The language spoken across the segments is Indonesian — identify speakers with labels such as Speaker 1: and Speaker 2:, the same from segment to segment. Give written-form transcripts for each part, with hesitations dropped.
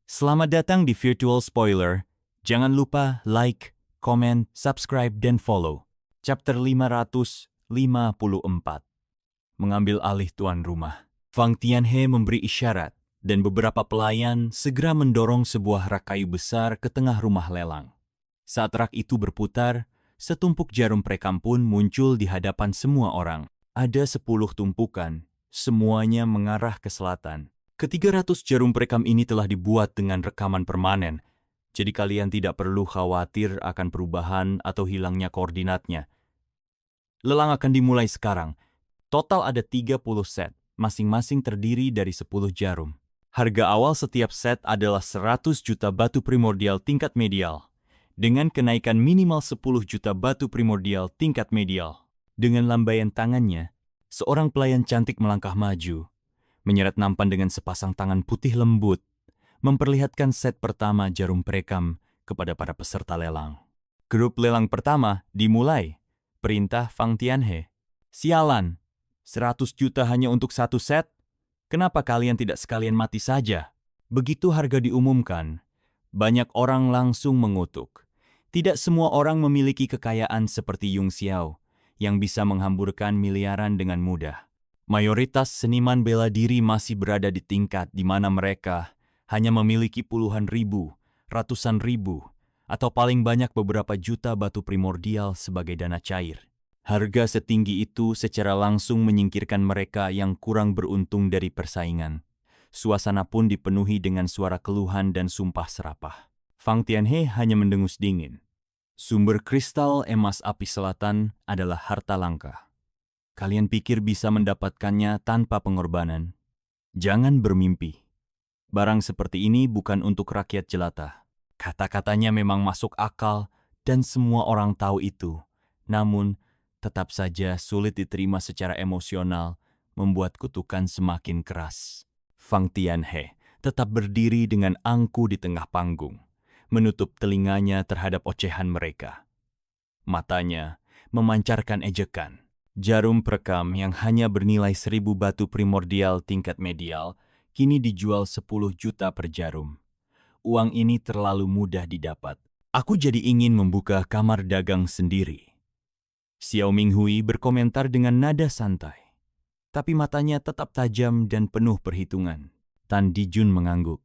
Speaker 1: Selamat datang di Virtual Spoiler. Jangan lupa like, komen, subscribe, dan follow. Chapter 554. Mengambil alih tuan rumah. Fang Tianhe memberi isyarat, dan beberapa pelayan segera mendorong sebuah rak kayu besar ke tengah rumah lelang. Saat rak itu berputar, setumpuk jarum prekam pun muncul di hadapan semua orang. Ada 10 tumpukan, semuanya mengarah ke selatan. Ke-300 jarum prekam ini telah dibuat dengan rekaman permanen, jadi kalian tidak perlu khawatir akan perubahan atau hilangnya koordinatnya. Lelang akan dimulai sekarang. Total ada 30 set, masing-masing terdiri dari 10 jarum. Harga awal setiap set adalah 100 juta batu primordial tingkat medial, dengan kenaikan minimal 10 juta batu primordial tingkat medial. Dengan lambaian tangannya, seorang pelayan cantik melangkah maju, menyeret nampan dengan sepasang tangan putih lembut, memperlihatkan set pertama jarum prekam kepada para peserta lelang. Grup lelang pertama dimulai. Perintah Fang Tianhe. Sialan, 100 juta hanya untuk satu set? Kenapa kalian tidak sekalian mati saja? Begitu harga diumumkan, banyak orang langsung mengutuk. Tidak semua orang memiliki kekayaan seperti Yung Xiao, yang bisa menghamburkan miliaran dengan mudah. Mayoritas seniman bela diri masih berada di tingkat di mana mereka hanya memiliki puluhan ribu, ratusan ribu, atau paling banyak beberapa juta batu primordial sebagai dana cair. Harga setinggi itu secara langsung menyingkirkan mereka yang kurang beruntung dari persaingan. Suasana pun dipenuhi dengan suara keluhan dan sumpah serapah. Fang Tianhe hanya mendengus dingin. Sumber kristal emas api selatan adalah harta langka. Kalian pikir bisa mendapatkannya tanpa pengorbanan? Jangan bermimpi. Barang seperti ini bukan untuk rakyat jelata. Kata-katanya memang masuk akal dan semua orang tahu itu. Namun, tetap saja sulit diterima secara emosional, membuat kutukan semakin keras. Fang Tianhe tetap berdiri dengan angku di tengah panggung, menutup telinganya terhadap ocehan mereka. Matanya memancarkan ejekan. Jarum perekam yang hanya bernilai 1000 batu primordial tingkat medial kini dijual 10 juta per jarum. Uang ini terlalu mudah didapat. Aku jadi ingin membuka kamar dagang sendiri. Xiao Minghui berkomentar dengan nada santai, tapi matanya tetap tajam dan penuh perhitungan. Tan Dijun mengangguk.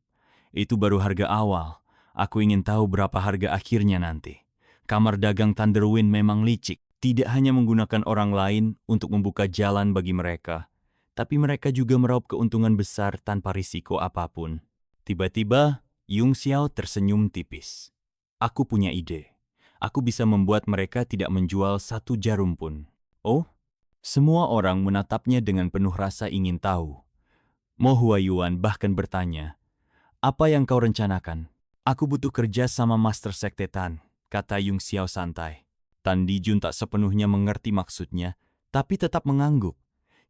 Speaker 1: Itu baru harga awal. Aku ingin tahu berapa harga akhirnya nanti. Kamar dagang Thunderwind memang licik. Tidak hanya menggunakan orang lain untuk membuka jalan bagi mereka, tapi mereka juga meraup keuntungan besar tanpa risiko apapun. Tiba-tiba, Yung Xiao tersenyum tipis. Aku punya ide. Aku bisa membuat mereka tidak menjual satu jarum pun. Oh? Semua orang menatapnya dengan penuh rasa ingin tahu. Mo Huayuan bahkan bertanya, "Apa yang kau rencanakan?" "Aku butuh kerja sama Master Sekte Tan," kata Yung Xiao santai. Tan Dijun tak sepenuhnya mengerti maksudnya, tapi tetap mengangguk.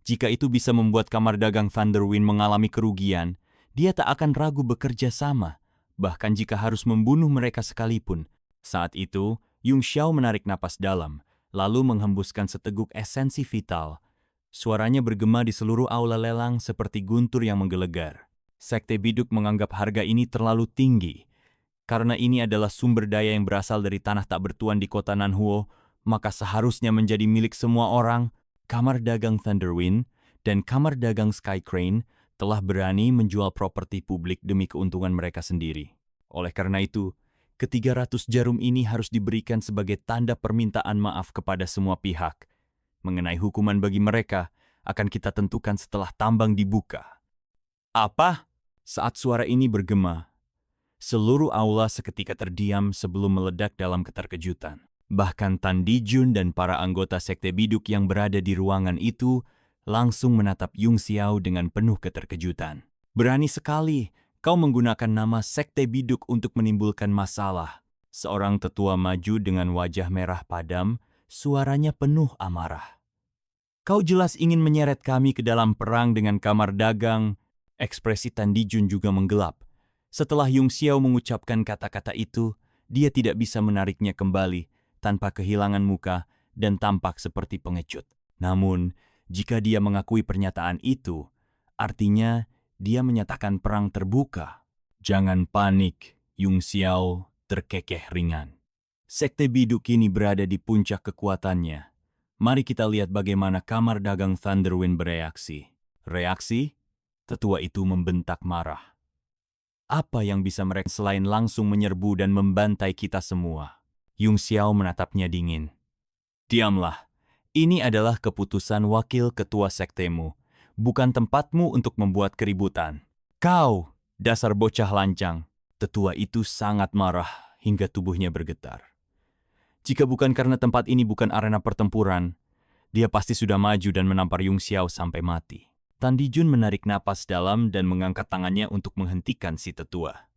Speaker 1: Jika itu bisa membuat kamar dagang Thunderwind mengalami kerugian, dia tak akan ragu bekerja sama, bahkan jika harus membunuh mereka sekalipun. Saat itu, Yung Xiao menarik napas dalam, lalu menghembuskan seteguk esensi vital. Suaranya bergema di seluruh aula lelang seperti guntur yang menggelegar. Sekte Biduk menganggap harga ini terlalu tinggi. Karena ini adalah sumber daya yang berasal dari tanah tak bertuan di kota Nanhuo, maka seharusnya menjadi milik semua orang. Kamar dagang Thunderwind dan kamar dagang Sky Crane telah berani menjual properti publik demi keuntungan mereka sendiri. Oleh karena itu, ke-300 jarum ini harus diberikan sebagai tanda permintaan maaf kepada semua pihak. Mengenai hukuman bagi mereka, akan kita tentukan setelah tambang dibuka. Apa? Saat suara ini bergema, seluruh aula seketika terdiam sebelum meledak dalam keterkejutan. Bahkan Tan Dijun dan para anggota Sekte Biduk yang berada di ruangan itu langsung menatap Yung Xiao dengan penuh keterkejutan. "Berani sekali kau menggunakan nama Sekte Biduk untuk menimbulkan masalah." Seorang tetua maju dengan wajah merah padam, suaranya penuh amarah. "Kau jelas ingin menyeret kami ke dalam perang dengan kamar dagang." Ekspresi Tan Dijun juga menggelap. Setelah Yung Xiao mengucapkan kata-kata itu, dia tidak bisa menariknya kembali tanpa kehilangan muka dan tampak seperti pengecut. Namun, jika dia mengakui pernyataan itu, artinya dia menyatakan perang terbuka. Jangan panik, Yung Xiao terkekeh ringan. Sekte Biduk kini berada di puncak kekuatannya. Mari kita lihat bagaimana kamar dagang Thunderwind bereaksi. Reaksi? Tetua itu membentak marah. Apa yang bisa mereka selain langsung menyerbu dan membantai kita semua? Yung Xiao menatapnya dingin. Diamlah. Ini adalah keputusan wakil ketua sektemu, bukan tempatmu untuk membuat keributan. Kau, dasar bocah lancang. Tetua itu sangat marah hingga tubuhnya bergetar. Jika bukan karena tempat ini bukan arena pertempuran, dia pasti sudah maju dan menampar Yung Xiao sampai mati. Tan Dijun menarik napas dalam dan mengangkat tangannya untuk menghentikan si tetua.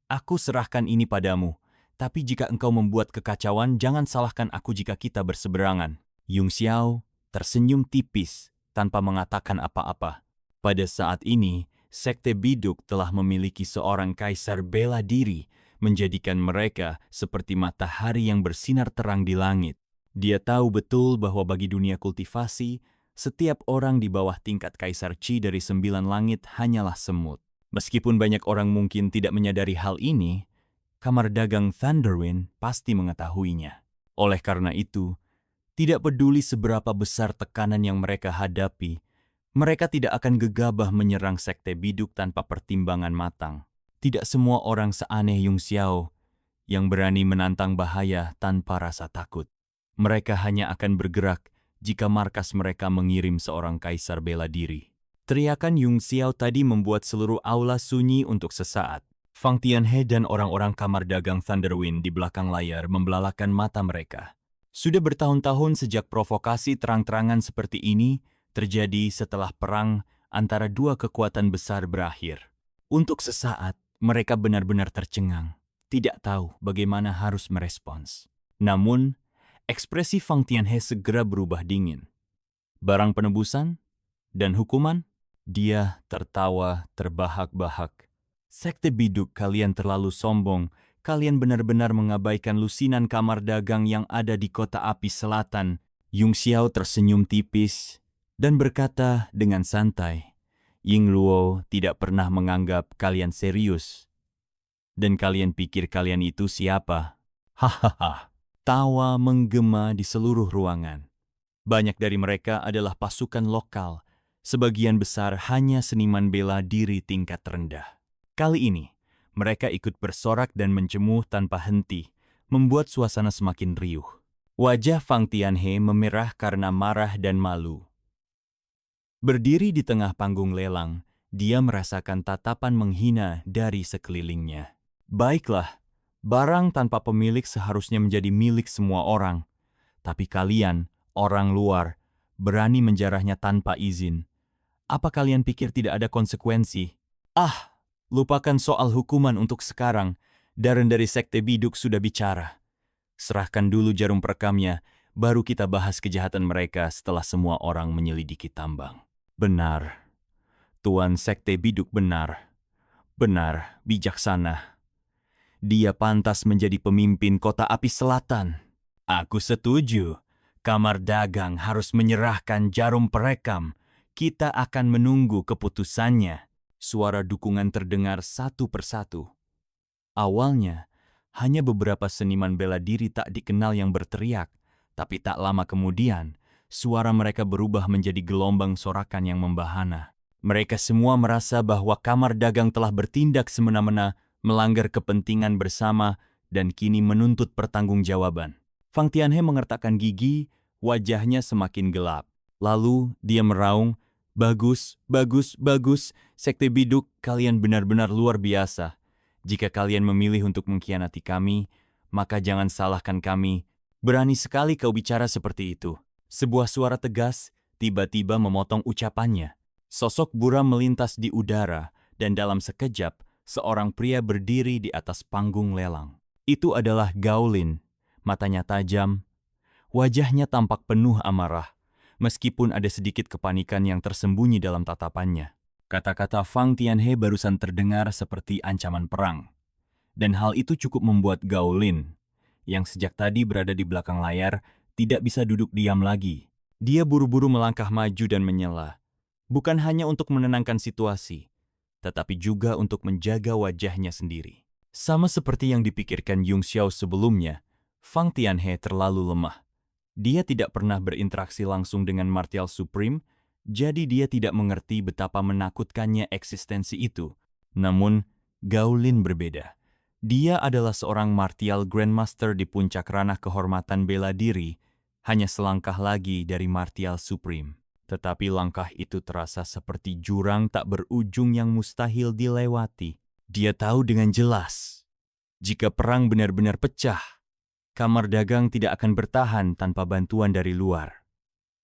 Speaker 1: Aku serahkan ini padamu, tapi jika engkau membuat kekacauan, jangan salahkan aku jika kita berseberangan. Yung Xiao tersenyum tipis tanpa mengatakan apa-apa. Pada saat ini, Sekte Biduk telah memiliki seorang kaisar bela diri, menjadikan mereka seperti matahari yang bersinar terang di langit. Dia tahu betul bahwa bagi dunia kultivasi, setiap orang di bawah tingkat Kaisar Qi dari 9 langit hanyalah semut. Meskipun banyak orang mungkin tidak menyadari hal ini, kamar dagang Thunderwind pasti mengetahuinya. Oleh karena itu, tidak peduli seberapa besar tekanan yang mereka hadapi, mereka tidak akan gegabah menyerang Sekte Biduk tanpa pertimbangan matang. Tidak semua orang seaneh Yung Xiao yang berani menantang bahaya tanpa rasa takut. Mereka hanya akan bergerak jika markas mereka mengirim seorang kaisar bela diri. Teriakan Yung Xiao tadi membuat seluruh aula sunyi untuk sesaat. Fang Tianhe dan orang-orang kamar dagang Thunderwind di belakang layar membelalakan mata mereka. Sudah bertahun-tahun sejak provokasi terang-terangan seperti ini terjadi setelah perang antara dua kekuatan besar berakhir. Untuk sesaat, mereka benar-benar tercengang, tidak tahu bagaimana harus merespons. Namun, ekspresi Fang Tianhe segera berubah dingin. Barang penebusan dan hukuman, dia tertawa terbahak-bahak. Sekte Biduk, kalian terlalu sombong. Kalian benar-benar mengabaikan lusinan kamar dagang yang ada di kota api selatan. Yung Xiao tersenyum tipis dan berkata dengan santai, Ying Luo tidak pernah menganggap kalian serius. Dan kalian pikir kalian itu siapa? Hahaha. Tawa menggema di seluruh ruangan. Banyak dari mereka adalah pasukan lokal. Sebagian besar hanya seniman bela diri tingkat rendah. Kali ini, mereka ikut bersorak dan mencemuh tanpa henti, membuat suasana semakin riuh. Wajah Fang Tianhe memerah karena marah dan malu. Berdiri di tengah panggung lelang, dia merasakan tatapan menghina dari sekelilingnya. Baiklah, barang tanpa pemilik seharusnya menjadi milik semua orang. Tapi kalian, orang luar, berani menjarahnya tanpa izin. Apa kalian pikir tidak ada konsekuensi? Lupakan soal hukuman untuk sekarang. Darren dari Sekte Biduk sudah bicara. Serahkan dulu jarum perekamnya, baru kita bahas kejahatan mereka setelah semua orang menyelidiki tambang. Benar. Tuan Sekte Biduk benar. Benar, bijaksana. Dia pantas menjadi pemimpin kota api selatan. Aku setuju. Kamar dagang harus menyerahkan jarum perekam. Kita akan menunggu keputusannya. Suara dukungan terdengar satu persatu. Awalnya, hanya beberapa seniman bela diri tak dikenal yang berteriak, tapi tak lama kemudian, suara mereka berubah menjadi gelombang sorakan yang membahana. Mereka semua merasa bahwa kamar dagang telah bertindak semena-mena, melanggar kepentingan bersama, dan kini menuntut pertanggungjawaban. Fang Tianhe mengertakkan gigi, wajahnya semakin gelap. Lalu dia meraung, Bagus, bagus, bagus. Sekte Biduk, kalian benar-benar luar biasa. Jika kalian memilih untuk mengkhianati kami, maka jangan salahkan kami. Berani sekali kau bicara seperti itu. Sebuah suara tegas tiba-tiba memotong ucapannya. Sosok buram melintas di udara, dan dalam sekejap, seorang pria berdiri di atas panggung lelang. Itu adalah Gao Lin. Matanya tajam, wajahnya tampak penuh amarah. Meskipun ada sedikit kepanikan yang tersembunyi dalam tatapannya. Kata-kata Fang Tianhe barusan terdengar seperti ancaman perang. Dan hal itu cukup membuat Gao Lin, yang sejak tadi berada di belakang layar, tidak bisa duduk diam lagi. Dia buru-buru melangkah maju dan menyela. Bukan hanya untuk menenangkan situasi, tetapi juga untuk menjaga wajahnya sendiri. Sama seperti yang dipikirkan Yung Xiao sebelumnya, Fang Tianhe terlalu lemah. Dia tidak pernah berinteraksi langsung dengan Martial Supreme, jadi dia tidak mengerti betapa menakutkannya eksistensi itu. Namun, Gao Lin berbeda. Dia adalah seorang Martial Grandmaster di puncak ranah kehormatan bela diri, hanya selangkah lagi dari Martial Supreme. Tetapi langkah itu terasa seperti jurang tak berujung yang mustahil dilewati. Dia tahu dengan jelas, jika perang benar-benar pecah, kamar dagang tidak akan bertahan tanpa bantuan dari luar.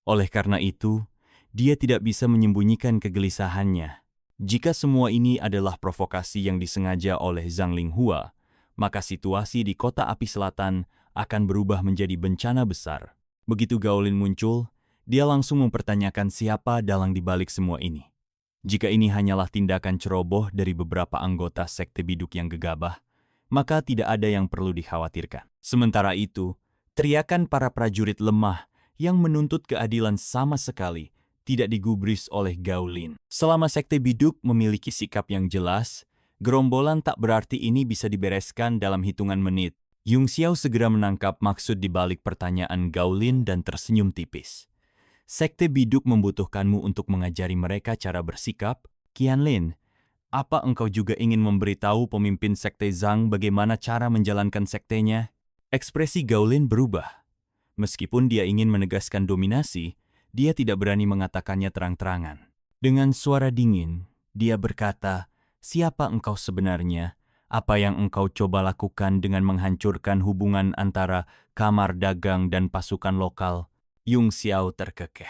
Speaker 1: Oleh karena itu, dia tidak bisa menyembunyikan kegelisahannya. Jika semua ini adalah provokasi yang disengaja oleh Zhang Linghua, maka situasi di Kota Api Selatan akan berubah menjadi bencana besar. Begitu Gao Lin muncul, dia langsung mempertanyakan siapa dalang di balik semua ini. Jika ini hanyalah tindakan ceroboh dari beberapa anggota sekte biduk yang gegabah, maka tidak ada yang perlu dikhawatirkan. Sementara itu, teriakan para prajurit lemah yang menuntut keadilan sama sekali tidak digubris oleh Gao Lin. Selama sekte biduk memiliki sikap yang jelas, gerombolan tak berarti ini bisa dibereskan dalam hitungan menit. Yung Xiao segera menangkap maksud di balik pertanyaan Gao Lin dan tersenyum tipis. Sekte biduk membutuhkanmu untuk mengajari mereka cara bersikap, Qianlin. Apa engkau juga ingin memberitahu pemimpin sekte Zhang bagaimana cara menjalankan sektenya? Ekspresi Gao Lin berubah. Meskipun dia ingin menegaskan dominasi, dia tidak berani mengatakannya terang-terangan. Dengan suara dingin, dia berkata, "Siapa engkau sebenarnya? Apa yang engkau coba lakukan dengan menghancurkan hubungan antara kamar dagang dan pasukan lokal?" Yung Xiao terkekeh.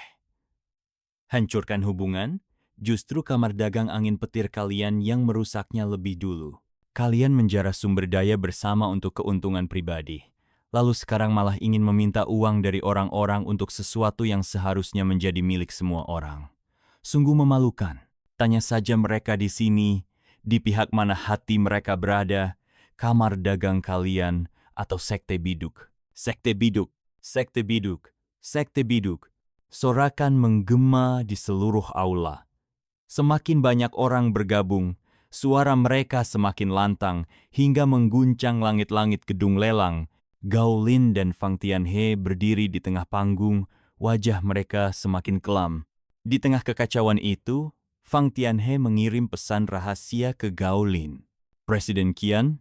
Speaker 1: Hancurkan hubungan? Justru kamar dagang angin petir kalian yang merusaknya lebih dulu. Kalian menjarah sumber daya bersama untuk keuntungan pribadi. Lalu sekarang malah ingin meminta uang dari orang-orang untuk sesuatu yang seharusnya menjadi milik semua orang. Sungguh memalukan. Tanya saja mereka di sini, di pihak mana hati mereka berada, kamar dagang kalian atau sekte biduk. Sekte biduk, sekte biduk, sekte biduk. Sorakan menggema di seluruh aula. Semakin banyak orang bergabung, suara mereka semakin lantang hingga mengguncang langit-langit gedung lelang. Gao Lin dan Fang Tianhe berdiri di tengah panggung, wajah mereka semakin kelam. Di tengah kekacauan itu, Fang Tianhe mengirim pesan rahasia ke Gao Lin. Presiden Qian,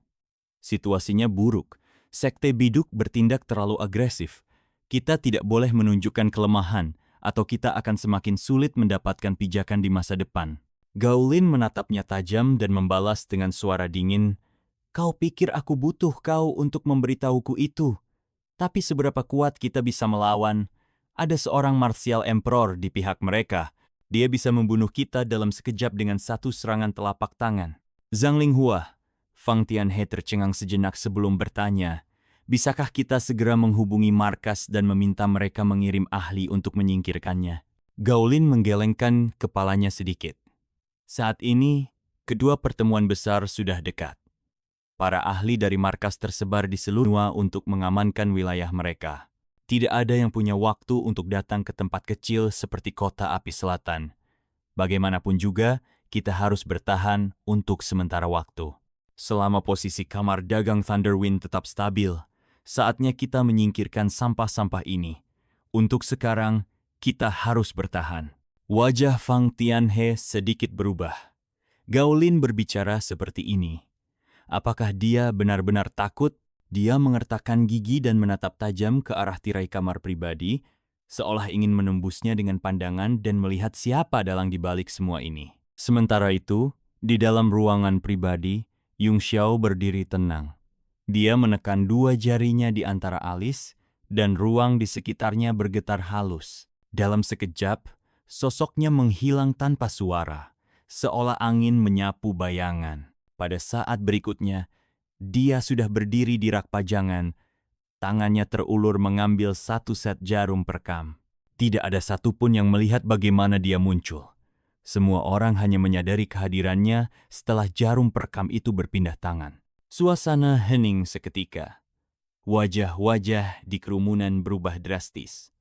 Speaker 1: situasinya buruk. Sekte biduk bertindak terlalu agresif. Kita tidak boleh menunjukkan kelemahan, atau kita akan semakin sulit mendapatkan pijakan di masa depan. Gao Lin menatapnya tajam dan membalas dengan suara dingin, "Kau pikir aku butuh kau untuk memberitahuku itu? Tapi seberapa kuat kita bisa melawan? Ada seorang martial emperor di pihak mereka. Dia bisa membunuh kita dalam sekejap dengan satu serangan telapak tangan." Zhang Linghua, Fang Tianhe tercengang sejenak sebelum bertanya, "Bisakah kita segera menghubungi markas dan meminta mereka mengirim ahli untuk menyingkirkannya?" Gao Lin menggelengkan kepalanya sedikit. Saat ini, kedua pertemuan besar sudah dekat. Para ahli dari markas tersebar di seluruh untuk mengamankan wilayah mereka. Tidak ada yang punya waktu untuk datang ke tempat kecil seperti Kota Api Selatan. Bagaimanapun juga, kita harus bertahan untuk sementara waktu. Selama posisi kamar dagang Thunderwind tetap stabil, saatnya kita menyingkirkan sampah-sampah ini. Untuk sekarang, kita harus bertahan. Wajah Fang Tianhe sedikit berubah. Gao Lin berbicara seperti ini. Apakah dia benar-benar takut? Dia mengertakkan gigi dan menatap tajam ke arah tirai kamar pribadi, seolah ingin menembusnya dengan pandangan dan melihat siapa dalang di balik semua ini. Sementara itu, di dalam ruangan pribadi, Yung Xiao berdiri tenang. Dia menekan dua jarinya di antara alis, dan ruang di sekitarnya bergetar halus. Dalam sekejap, sosoknya menghilang tanpa suara, seolah angin menyapu bayangan. Pada saat berikutnya, dia sudah berdiri di rak pajangan, tangannya terulur mengambil satu set jarum perekam. Tidak ada satupun yang melihat bagaimana dia muncul. Semua orang hanya menyadari kehadirannya setelah jarum perekam itu berpindah tangan. Suasana hening seketika. Wajah-wajah di kerumunan berubah drastis.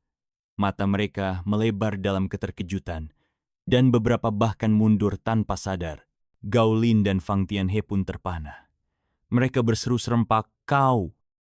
Speaker 1: Mata mereka melebar dalam keterkejutan, dan beberapa bahkan mundur tanpa sadar. Gao Lin dan Fang Tianhe pun terpana. Mereka berseru serempak, "Kau,